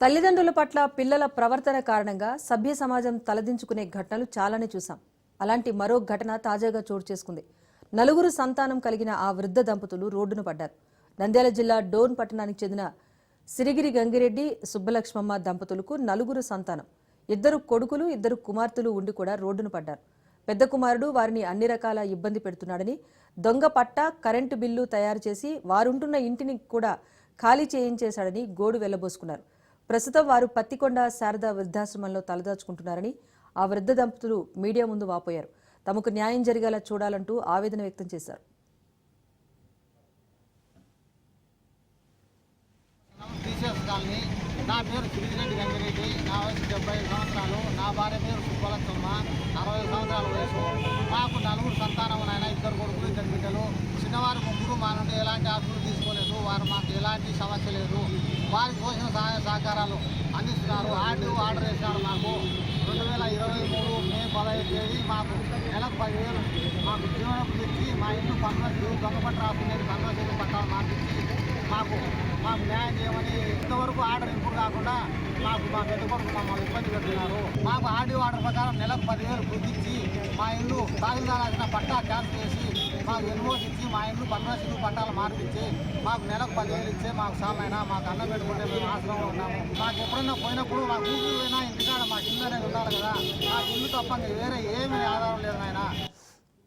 తల్లిదండ్రుల పట్ల పిల్లల ప్రవర్తన కారణంగా సభ్య సమాజం తలదించుకునే ఘటనలు చాలానే చూసాం. అలాంటి మరో ఘటన తాజాగా చోటు చేసుకుంది. నలుగురు సంతానం కలిగిన ఆ వృద్ధ దంపతులు రోడ్డున పడ్డారు. నంద్యాల జిల్లా డోన్ పట్టణానికి చెందిన సిరిగిరి గంగిరెడ్డి సుబ్బలక్ష్మమ్మ దంపతులకు నలుగురు సంతానం. 2 కొడుకులు 2 కుమార్తెలు ఉండి కూడా రోడ్డున పడ్డారు. పెద్ద కుమారుడు వారిని అన్ని రకాల ఇబ్బంది పెడుతున్నాడని, దొంగ పట్టా, కరెంటు బిల్లు తయారు చేసి వారుంటున్న ఇంటిని కూడా ఖాళీ చేయించేశాడని గోడు వెళ్లబోసుకున్నారు. ప్రస్తుతం వారు పత్తికొండ శారదా వృద్ధాశ్రమంలో తలదాచుకుంటున్నారని ఆ వృద్ధ దంపతులు మీడియా ముందు వాపోయారు. తమకు న్యాయం జరిగేలా చూడాలంటూ ఆవేదన వ్యక్తం చేశారు. నా పేరు సిరిగిరెడ్డి గంగిరెడ్డి. నా వయసు 75 సంవత్సరాలు. నా భార్య పేరు సుబ్బలక్ష్మమ్మ, 60 సంవత్సరాల వయసు. మాకు 4 సంతానం నాయన, 2 కొడుకులు 2 బిడ్డలు. చిన్నవారు ముగ్గురు మా నుండి ఎలాంటి ఆస్తులు తీసుకోలేదు. వారు మాకు ఎలాంటి సమస్య లేదు. వారి కోసం సహాయ సహకారాలు అందిస్తున్నారు. ఆర్డర్ వేసినారు. మాకు 2023 మే 15 తేదీ మాకు నెలకు 10,000 మాకు జీవనం తెచ్చి మా ఇల్లు పన్ను దొంగపట్టు రాసుకునేది పన్ను పట్టాలు మార్పించి మాకు న్యాయం చేయమని ఇంతవరకు ఆర్డర్ ఇంప్రూవ్ కాకుండా మా పెద్ద కొడుకు మమ్మల్ని ఇబ్బంది పెడుతున్నారు. మాకు ఆర్డర్ ప్రకారం నెలకు 10,000 గుర్తించి మా ఇల్లు తాగిదాల్సిన పట్టా క్యాన్సిల్ చేసి మాకు ఎన్ఓసి ఇచ్చి మా ఇల్లు పన్ను పట్టాలు మార్పించి మాకు నెలకు 10,000 ఇచ్చే మాకు సామైనా మాకు అన్నం పెట్టుకుంటే మేము ఆశ్రమంలో ఉన్నాము. మాకు ఎప్పుడైనా పోయినప్పుడు మాకు ఊపిరి పోయినా ఇంటికాడ మా ఇల్లు అనేది ఉండాలి కదా. నాకు ఇల్లు తప్ప వేరే ఏమీ ఆధారం లేదు నాయన.